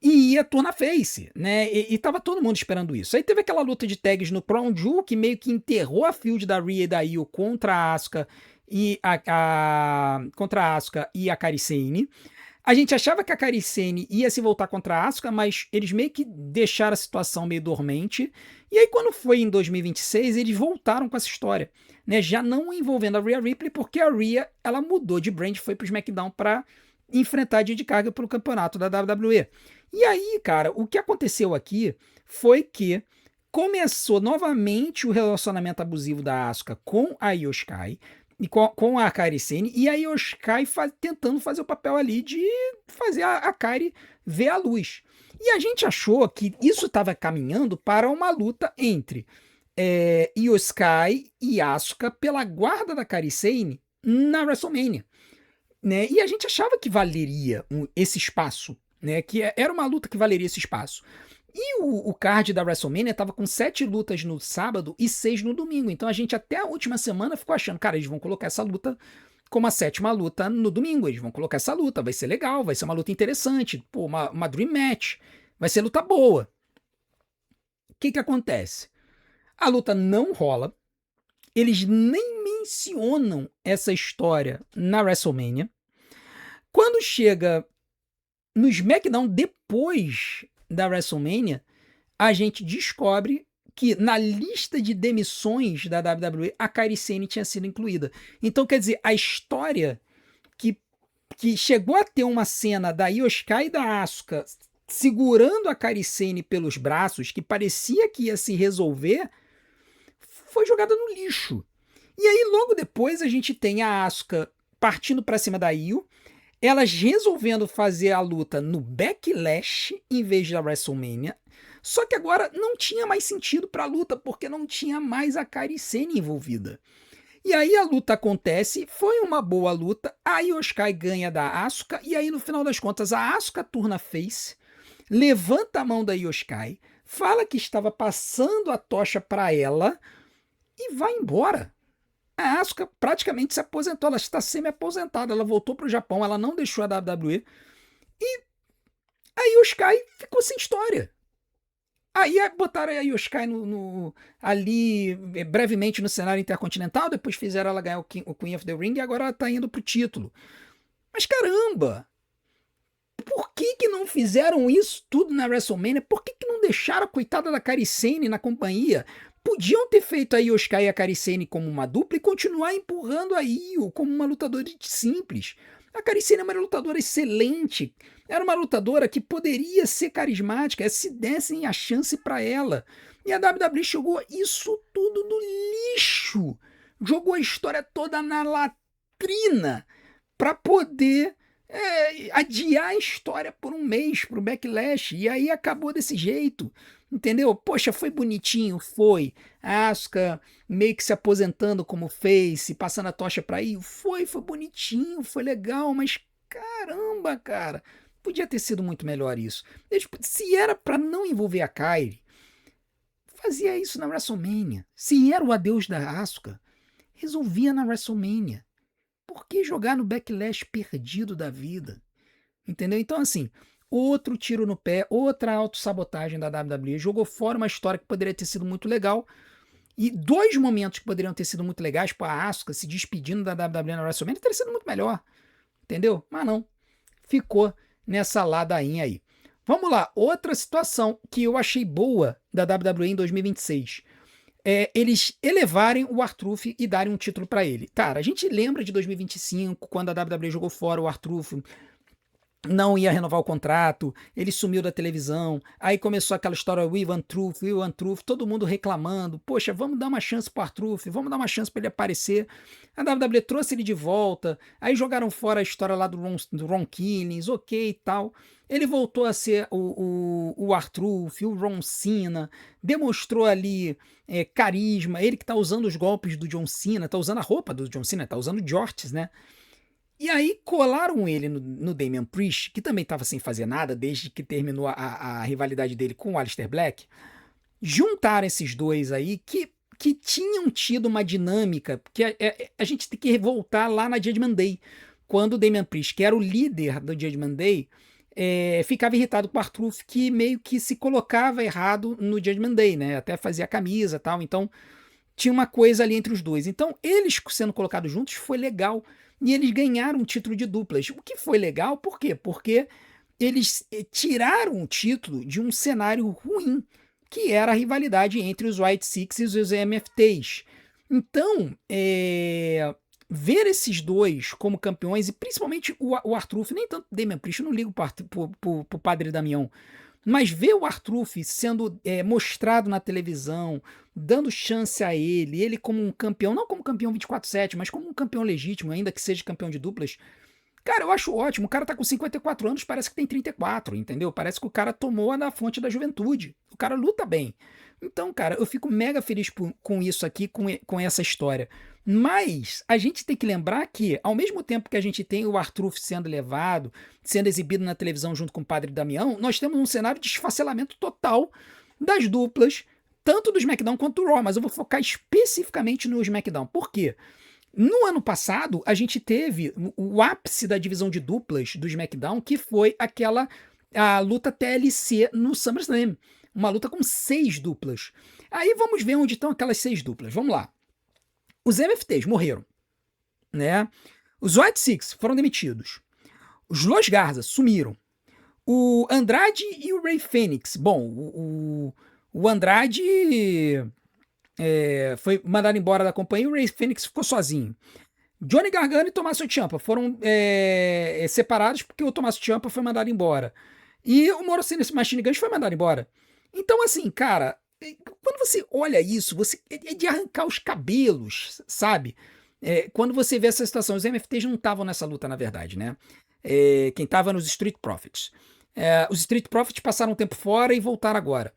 Speaker 1: e ia turnar face, né? E tava todo mundo esperando isso. Aí teve aquela luta de tags no Crown Jewel que meio que enterrou a feud da Rhea e da Io contra a Asuka e contra a Asuka e a Kairi Sane. A gente achava que a Kairi Sane ia se voltar contra a Asuka, mas eles meio que deixaram a situação meio dormente. E aí, quando foi em 2026, eles voltaram com essa história, né? Já não envolvendo a Rhea Ripley, porque a Rhea ela mudou de brand, foi pro SmackDown para enfrentar a Jade Cargill pelo campeonato da WWE. E aí, cara, o que aconteceu aqui foi que começou novamente o relacionamento abusivo da Asuka com a Io Sky, e com a Kairi Sane, e a Io Sky tentando fazer o papel ali de fazer a Kairi ver a luz. E a gente achou que isso estava caminhando para uma luta entre Io Sky e Asuka pela guarda da Kairi Sane na WrestleMania, né? E a gente achava que valeria esse espaço, né? Que era uma luta que valeria esse espaço. E o card da WrestleMania tava com 7 lutas no sábado e 6 no domingo. Então a gente até a última semana ficou achando, cara, eles vão colocar essa luta como a 7ª luta no domingo. Eles vão colocar essa luta, vai ser legal, vai ser uma luta interessante, pô, uma Dream Match, vai ser luta boa. O que acontece? A luta não rola, eles nem mencionam essa história na WrestleMania. Quando chega no SmackDown depois da WrestleMania, a gente descobre que na lista de demissões da WWE, a Kairi Sane tinha sido incluída. Então, quer dizer, a história que chegou a ter uma cena da Io Sky e da Asuka segurando a Kairi Sane pelos braços, que parecia que ia se resolver, foi jogada no lixo. E aí, logo depois, a gente tem a Asuka partindo para cima da Io, elas resolvendo fazer a luta no Backlash em vez da WrestleMania. Só que agora não tinha mais sentido para a luta, porque não tinha mais a Kairi Sane envolvida. E aí a luta acontece, foi uma boa luta, a Io Sky ganha da Asuka, e aí no final das contas a Asuka turna face, levanta a mão da Io Sky, fala que estava passando a tocha para ela e vai embora. A Asuka praticamente se aposentou, ela está semi-aposentada, ela voltou para o Japão, ela não deixou a WWE e a Io Sky ficou sem história. Aí botaram a Io Sky ali brevemente no cenário intercontinental, depois fizeram ela ganhar o Queen of the Ring e agora ela está indo pro título. Mas caramba! Por que não fizeram isso tudo na WrestleMania? Por que não deixaram a coitada da Kairi Sane na companhia? Podiam ter feito a Io Sky e a Kairi Sane como uma dupla e continuar empurrando a Io como uma lutadora simples. A Kairi Sane é uma lutadora excelente. Era uma lutadora que poderia ser carismática se dessem a chance para ela. E a WWE jogou isso tudo no lixo. Jogou a história toda na latrina para poder adiar a história por um mês pro Backlash. E aí acabou desse jeito. Entendeu? Poxa, foi bonitinho, foi. A Asuka meio que se aposentando como face, passando a tocha pra ir. Foi bonitinho, foi legal, mas caramba, cara. Podia ter sido muito melhor isso. Se era pra não envolver a Kairi, fazia isso na WrestleMania. Se era o adeus da Asuka, resolvia na WrestleMania. Por que jogar no backlash perdido da vida? Entendeu? Então, assim, outro tiro no pé, outra autossabotagem da WWE. Jogou fora uma história que poderia ter sido muito legal. E dois momentos que poderiam ter sido muito legais, para a Asuka se despedindo da WWE na WrestleMania, teria sido muito melhor. Entendeu? Mas não. Ficou nessa ladainha aí. Vamos lá, outra situação que eu achei boa da WWE em 2026. Eles elevarem o R-Truth e darem um título para ele. Cara, a gente lembra de 2025, quando a WWE jogou fora o R-Truth, não ia renovar o contrato, ele sumiu da televisão, aí começou aquela história We Want Truth, todo mundo reclamando, poxa, vamos dar uma chance pro R-Truth, vamos dar uma chance para ele aparecer. A WWE trouxe ele de volta, aí jogaram fora a história lá do Ron Killings, ok e tal. Ele voltou a ser o R-Truth, o Ron Cena, demonstrou ali carisma, ele que tá usando os golpes do John Cena, tá usando a roupa do John Cena, tá usando jorts, né? E aí colaram ele no Damian Priest, que também estava sem fazer nada desde que terminou a rivalidade dele com o Aleister Black. Juntaram esses dois aí que tinham tido uma dinâmica, porque a gente tem que voltar lá na Judgment Day, quando o Damian Priest, que era o líder do Judgment Day, ficava irritado com o R-Truth, que meio que se colocava errado no Judgment Day, né? Até fazia camisa e tal, então tinha uma coisa ali entre os dois. Então, eles sendo colocados juntos foi legal. E eles ganharam um título de duplas. O que foi legal, por quê? Porque eles tiraram o título de um cenário ruim, que era a rivalidade entre os White Sixes e os MFTs. Então, ver esses dois como campeões, e principalmente o R-Truth, nem tanto o Damian Priest, eu não ligo pro Padre Damião, mas ver o R-Truth sendo mostrado na televisão, dando chance a ele como um campeão, não como campeão 24/7, mas como um campeão legítimo, ainda que seja campeão de duplas. Cara, eu acho ótimo. O cara tá com 54 anos, parece que tem 34, entendeu? Parece que o cara tomou na fonte da juventude. O cara luta bem. Então, cara, eu fico mega feliz com isso aqui, com essa história. Mas a gente tem que lembrar que, ao mesmo tempo que a gente tem o R-Truth sendo levado, sendo exibido na televisão junto com o Padre Damião, nós temos um cenário de esfacelamento total das duplas, tanto do SmackDown quanto do Raw, mas eu vou focar especificamente no SmackDown. Por quê? No ano passado, a gente teve o ápice da divisão de duplas do SmackDown, que foi a luta TLC no SummerSlam. Uma luta com 6 duplas. Aí vamos ver onde estão aquelas 6 duplas. Vamos lá. Os MFTs morreram, né? Os White Six foram demitidos. Os Los Garza sumiram. O Andrade e o Rey Fênix. Bom, o Andrade foi mandado embora da companhia e o Rey Fênix ficou sozinho. Johnny Gargano e Tommaso Ciampa foram separados porque o Tommaso Ciampa foi mandado embora. E o Mauro Machine Guns foi mandado embora. Então, assim, cara, quando você olha isso, é de arrancar os cabelos, sabe? Quando você vê essa situação, os MFTs não estavam nessa luta, na verdade, né? Quem estava nos Street Profits. Os Street Profits passaram um tempo fora e voltaram agora.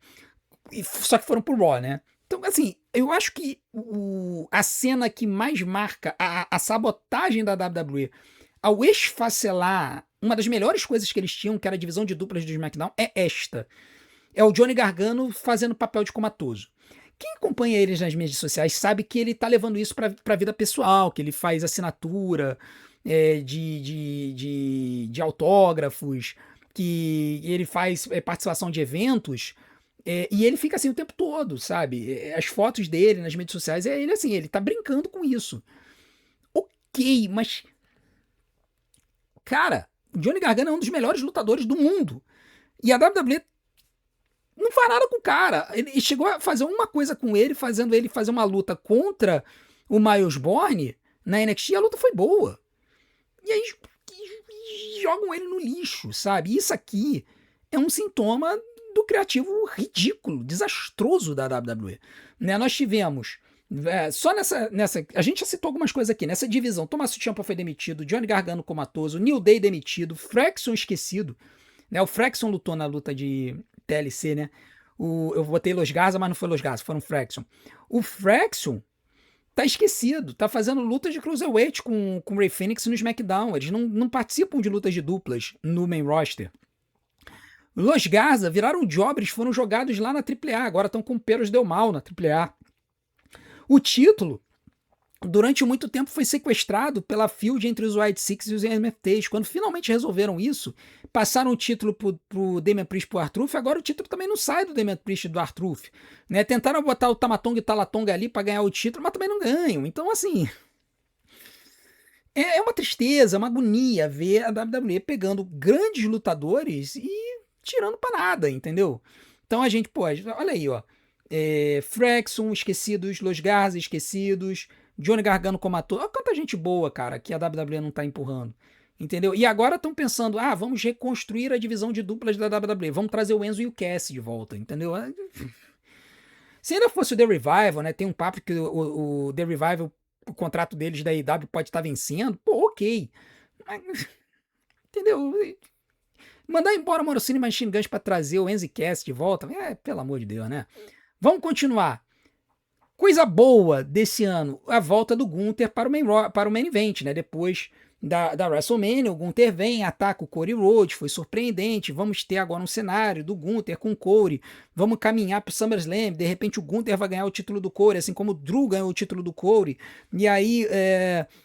Speaker 1: Só que foram pro Raw, né? Então, assim, eu acho que a cena que mais marca a sabotagem da WWE ao esfacelar uma das melhores coisas que eles tinham, que era a divisão de duplas do SmackDown, é esta. É o Johnny Gargano fazendo papel de comatoso. Quem acompanha eles nas mídias sociais sabe que ele tá levando isso pra vida pessoal, que ele faz assinatura de autógrafos, que ele faz participação de eventos, e ele fica assim o tempo todo, sabe? As fotos dele nas mídias sociais, ele assim, ele tá brincando com isso. Ok, mas... Cara, o Johnny Gargano é um dos melhores lutadores do mundo. E a WWE não faz nada com o cara. Ele chegou a fazer uma coisa com ele, fazendo ele fazer uma luta contra o Miles Bourne na NXT, e a luta foi boa. E aí jogam ele no lixo, sabe? Isso aqui é um sintoma do criativo ridículo, desastroso da WWE. Né? Nós tivemos... só nessa. A gente já citou algumas coisas aqui. Nessa divisão, Tommaso Ciampa foi demitido, Johnny Gargano comatoso, New Day demitido, Fraxon esquecido. Né? O Fraxon lutou na luta de TLC, né? Eu botei Los Garza, mas não foi Los Garza, foram Fraction. O Fraction tá esquecido, tá fazendo lutas de cruiserweight com o Ray Phoenix no SmackDown. Eles não participam de lutas de duplas no main roster. Los Garza viraram jobs, foram jogados lá na AAA, agora estão com Peros Del Mal na AAA. O título, durante muito tempo, foi sequestrado pela feud entre os White Six e os MFTs. Quando finalmente resolveram isso, passaram o título pro Damian Priest e pro R-Truth, agora o título também não sai do Damian Priest e do R-Truth. Né? Tentaram botar o Tamatonga e o Talatonga ali para ganhar o título, mas também não ganham. Então, assim, é uma tristeza, uma agonia ver a WWE pegando grandes lutadores e tirando para nada, entendeu? Então a gente, pô, olha aí, ó. Fraxon esquecidos, Los Garza esquecidos, Johnny Gargano como ator. Olha quanta gente boa, cara, que a WWE não tá empurrando. Entendeu? E agora estão pensando, vamos reconstruir a divisão de duplas da WWE, vamos trazer o Enzo e o Cass de volta, entendeu? Se ainda fosse o The Revival, né? Tem um papo que o The Revival, o contrato deles da AEW pode estar vencendo, pô, ok. Mas, entendeu? Mandar embora o Morocini e Machine Guns pra trazer o Enzo e Cass de volta, pelo amor de Deus, né? Vamos continuar. Coisa boa desse ano, a volta do Gunther para o main event, né? Depois da WrestleMania, o Gunther vem, ataca o Cody Rhodes, foi surpreendente. Vamos ter agora um cenário do Gunther com o Cody. Vamos caminhar para o SummerSlam. De repente o Gunther vai ganhar o título do Cody, assim como o Drew ganhou o título do Cody. E aí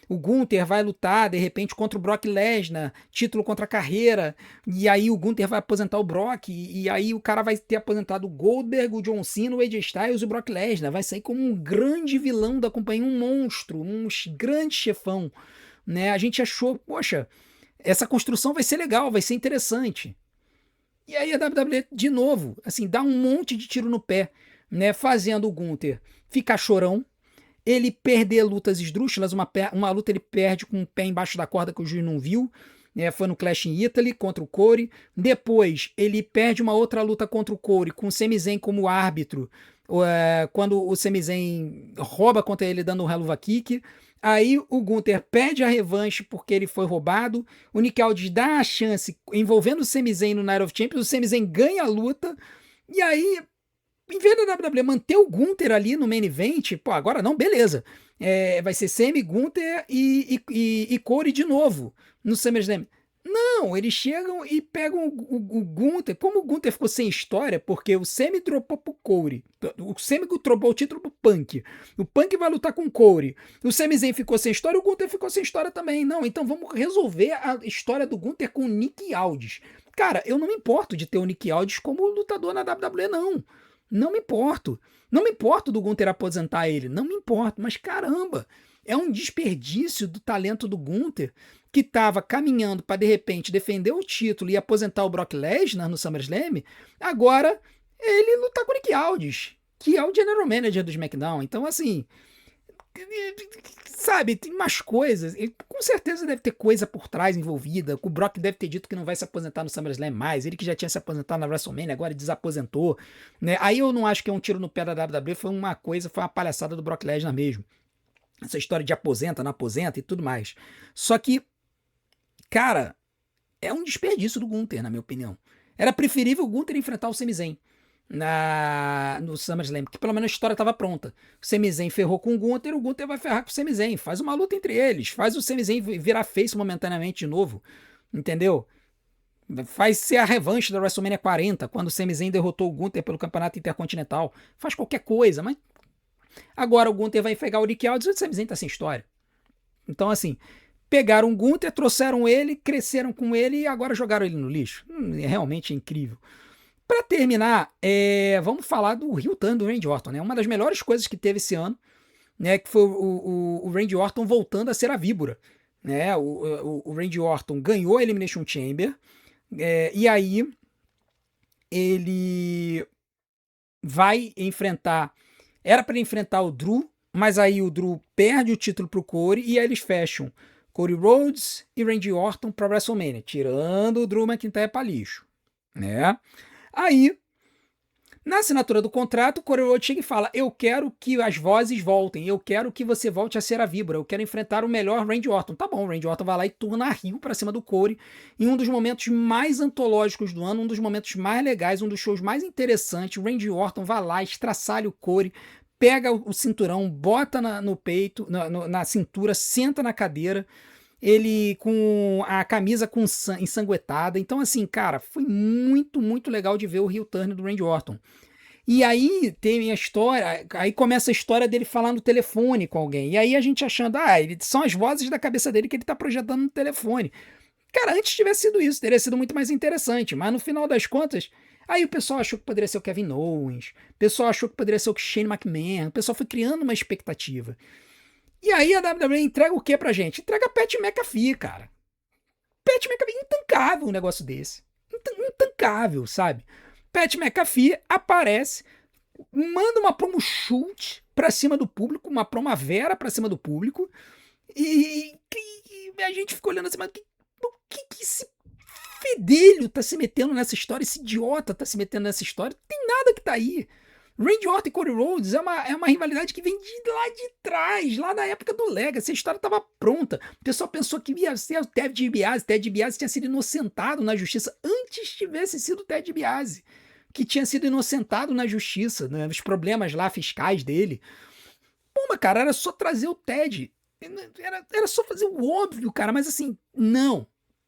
Speaker 1: o Gunther vai lutar, de repente, contra o Brock Lesnar, título contra a carreira. E aí o Gunther vai aposentar o Brock. E aí o cara vai ter aposentado o Goldberg, o John Cena, o AJ Styles e o Brock Lesnar. Vai sair como um grande vilão da companhia, um monstro, um grande chefão. Né? A gente achou, poxa, essa construção vai ser legal, vai ser interessante. E aí a WWE, de novo, assim, dá um monte de tiro no pé, né? Fazendo o Gunther ficar chorão, ele perder lutas esdrúxulas, uma luta ele perde com o pé embaixo da corda que o juiz não viu, né? Foi no Clash in Italy contra o Cody. Depois ele perde uma outra luta contra o Cody com o Sami Zayn como árbitro, quando o Sami Zayn rouba contra ele dando um Helluva Kick. Aí o Gunther pede a revanche porque ele foi roubado. O Nick Aldis dá a chance envolvendo o Sami Zayn no Night of Champions. O Sami Zayn ganha a luta. E aí, em vez da WWE manter o Gunther ali no main event, pô, agora não, beleza. Vai ser Sami, Gunther e Cody de novo no SummerSlam. Não, eles chegam e pegam o Gunther. Como o Gunther ficou sem história, porque o Sami dropou pro Cody. O Sami dropou o título pro Punk. O Punk vai lutar com o Cody. O Sami Zayn ficou sem história, o Gunther ficou sem história também. Não, então vamos resolver a história do Gunther com o Nick Aldis. Cara, eu não me importo de ter o Nick Aldis como lutador na WWE, não. Não me importo. Não me importo do Gunther aposentar ele. Não me importo. Mas caramba, é um desperdício do talento do Gunther, que estava caminhando para de repente defender o título e aposentar o Brock Lesnar no SummerSlam. Agora ele lutar com o Nick Aldis, que é o General Manager do SmackDown. Então, assim, sabe, tem umas coisas. Com certeza deve ter coisa por trás envolvida. O Brock deve ter dito que não vai se aposentar no SummerSlam mais. Ele que já tinha se aposentado na WrestleMania, agora desaposentou. Né? Aí eu não acho que é um tiro no pé da WWE, foi uma palhaçada do Brock Lesnar mesmo. Essa história de aposenta, não aposenta e tudo mais. Só que, cara, é um desperdício do Gunther, na minha opinião. Era preferível o Gunther enfrentar o Sami Zayn no SummerSlam, porque pelo menos a história estava pronta. O Sami Zayn ferrou com o Gunther vai ferrar com o Sami Zayn. Faz uma luta entre eles, faz o Sami Zayn virar face momentaneamente de novo, entendeu? Faz ser a revanche da WrestleMania 40, quando o Sami Zayn derrotou o Gunther pelo Campeonato Intercontinental. Faz qualquer coisa, mas agora o Gunther vai pegar o Nick Aldis e o Sami Zayn tá sem história. Então, assim, pegaram o Gunther, trouxeram ele, cresceram com ele e agora jogaram ele no lixo. É realmente incrível. Para terminar, vamos falar do return do Randy Orton, né? Uma das melhores coisas que teve esse ano, né? Que foi o Randy Orton voltando a ser a víbora, né? O Randy Orton ganhou a Elimination Chamber, e aí ele vai enfrentar. Era para enfrentar o Drew, mas aí o Drew perde o título pro Cody e aí eles fecham Cody Rhodes e Randy Orton para WrestleMania, tirando o Drew McIntyre para lixo, né? Aí, Na assinatura do contrato, o Cody Rhodes chega e fala: eu quero que as vozes voltem, eu quero que você volte a ser a víbora, eu quero enfrentar o melhor Randy Orton. Tá bom, o Randy Orton vai lá e turna a Rio pra cima do Cody, em um dos momentos mais antológicos do ano, um dos momentos mais legais, um dos shows mais interessantes. O Randy Orton vai lá, estraçalha o Cody, pega o cinturão, bota no peito, na cintura, senta na cadeira, ele com a camisa ensanguentada. Então, assim, cara, foi muito, muito legal de ver o heel turn do Randy Orton. E aí tem a história, aí começa a história dele falar no telefone com alguém. E aí a gente achando, são as vozes da cabeça dele que ele tá projetando no telefone. Cara, antes tivesse sido isso, teria sido muito mais interessante. Mas no final das contas, aí o pessoal achou que poderia ser o Kevin Owens, o pessoal achou que poderia ser o Shane McMahon, o pessoal foi criando uma expectativa. E aí a WWE entrega o que pra gente? Entrega a Pat McAfee, cara. Pat McAfee, intancável um negócio desse. Intancável, sabe? Pat McAfee aparece, manda uma promo chute pra cima do público, uma promavera pra cima do público, e a gente ficou olhando assim, mas o que esse fedelho tá se metendo nessa história, esse idiota tá se metendo nessa história? Não tem nada que tá aí. Randy Orton e Cody Rhodes é uma rivalidade que vem de lá de trás, lá na época do Legacy. A história estava pronta. O pessoal pensou que ia ser o Ted DiBiase. Ted DiBiase tinha sido inocentado na justiça antes tivesse sido o Ted DiBiase, que tinha sido inocentado na justiça, né, os problemas lá fiscais dele. Pô, mas cara, era só trazer o Ted. Era só fazer o óbvio, cara. Mas assim, não.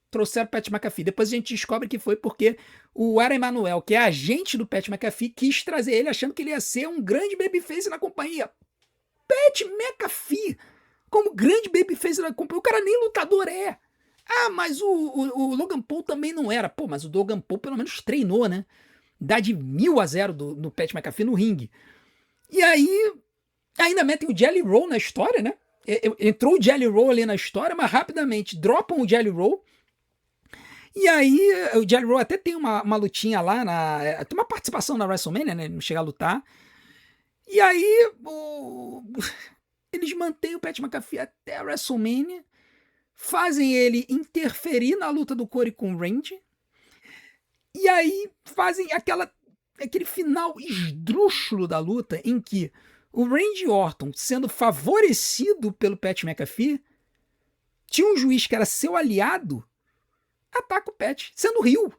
Speaker 1: Trouxeram o Pat McAfee. Depois a gente descobre que foi porque o Aaron Emanuel, que é agente do Pat McAfee, quis trazer ele achando que ele ia ser um grande babyface na companhia. Pat McAfee, como grande babyface na companhia, o cara nem lutador é. Mas o Logan Paul também não era. Pô, mas o Logan Paul pelo menos treinou, né? Dá de 1000-0 no Pat McAfee no ringue. E aí, ainda metem o Jelly Roll na história, né? Entrou o Jelly Roll ali na história, mas rapidamente dropam o Jelly Roll. E aí, o Jelly Roll até tem uma lutinha lá, tem uma participação na WrestleMania, né? Não chega a lutar. E aí, eles mantêm o Pat McAfee até a WrestleMania, fazem ele interferir na luta do Cody com o Randy, e aí fazem aquele final esdrúxulo da luta em que o Randy Orton, sendo favorecido pelo Pat McAfee, tinha um juiz que era seu aliado, ataca o Pat, sendo heel.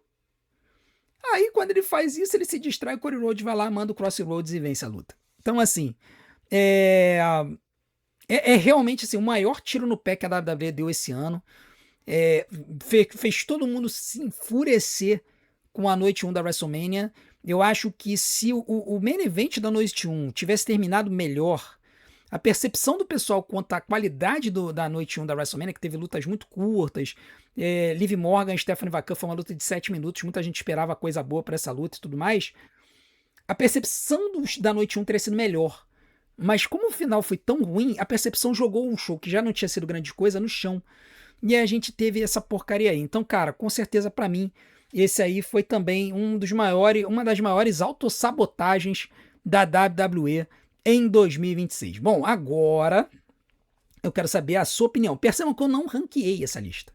Speaker 1: Aí, quando ele faz isso, ele se distrai, o Cody Rhodes vai lá, manda o Crossroads e vence a luta. Então, assim, é realmente assim, o maior tiro no pé que a WWE deu esse ano. Fez todo mundo se enfurecer com a noite 1 da WrestleMania. Eu acho que se o main event da noite 1 tivesse terminado melhor, a percepção do pessoal quanto à qualidade da noite 1 da WrestleMania, que teve lutas muito curtas, Liv Morgan e Stephanie Vacan foi uma luta de 7 minutos, muita gente esperava coisa boa para essa luta e tudo mais, a percepção da noite 1 teria sido melhor. Mas como o final foi tão ruim, a percepção jogou um show que já não tinha sido grande coisa no chão. E a gente teve essa porcaria aí. Então, cara, com certeza pra mim, esse aí foi também uma das maiores autossabotagens da WWE em 2026. Bom, agora eu quero saber a sua opinião. Percebam que eu não ranqueei essa lista.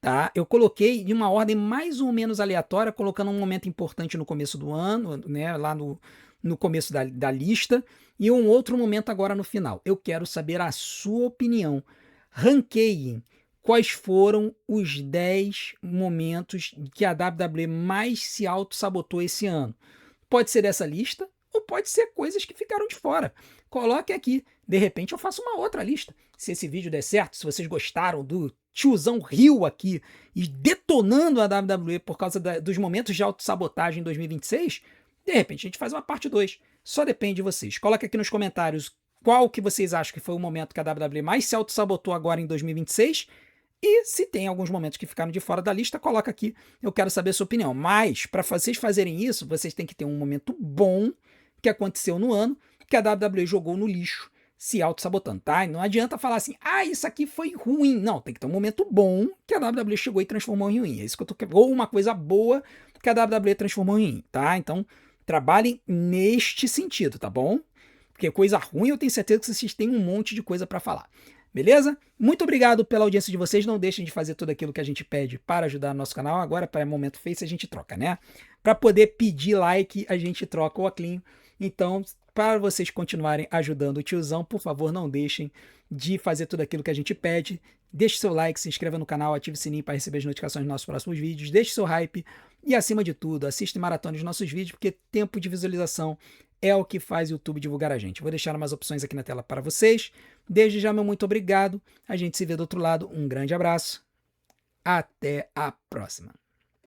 Speaker 1: Tá? Eu coloquei de uma ordem mais ou menos aleatória, colocando um momento importante no começo do ano, né, lá no começo da lista, e um outro momento agora no final. Eu quero saber a sua opinião. Ranqueiem quais foram os 10 momentos que a WWE mais se auto-sabotou esse ano. Pode ser dessa lista, ou pode ser coisas que ficaram de fora. Coloque aqui. De repente eu faço uma outra lista. Se esse vídeo der certo, se vocês gostaram do tiozão Rio aqui e detonando a WWE por causa dos momentos de autossabotagem em 2026, de repente a gente faz uma parte 2. Só depende de vocês. Coloque aqui nos comentários qual que vocês acham que foi o momento que a WWE mais se auto-sabotou agora em 2026. E se tem alguns momentos que ficaram de fora da lista, coloca aqui. Eu quero saber a sua opinião. Mas, para vocês fazerem isso, vocês têm que ter um momento bom que aconteceu no ano, que a WWE jogou no lixo, se auto-sabotando, tá? Não adianta falar assim, isso aqui foi ruim. Não, tem que ter um momento bom que a WWE chegou e transformou em ruim. É isso que eu tô querendo. Ou uma coisa boa que a WWE transformou em ruim, tá? Então, trabalhem neste sentido, tá bom? Porque coisa ruim eu tenho certeza que vocês têm um monte de coisa para falar. Beleza? Muito obrigado pela audiência de vocês. Não deixem de fazer tudo aquilo que a gente pede para ajudar o nosso canal. Agora, para Momento Face, a gente troca, né? Para poder pedir like, a gente troca o óculos. Então, para vocês continuarem ajudando o tiozão, por favor, não deixem de fazer tudo aquilo que a gente pede. Deixe seu like, se inscreva no canal, ative o sininho para receber as notificações dos nossos próximos vídeos. Deixe seu hype e, acima de tudo, assista e maratone os nossos vídeos, porque tempo de visualização é o que faz o YouTube divulgar a gente. Vou deixar umas opções aqui na tela para vocês. Desde já, meu muito obrigado. A gente se vê do outro lado. Um grande abraço. Até a próxima.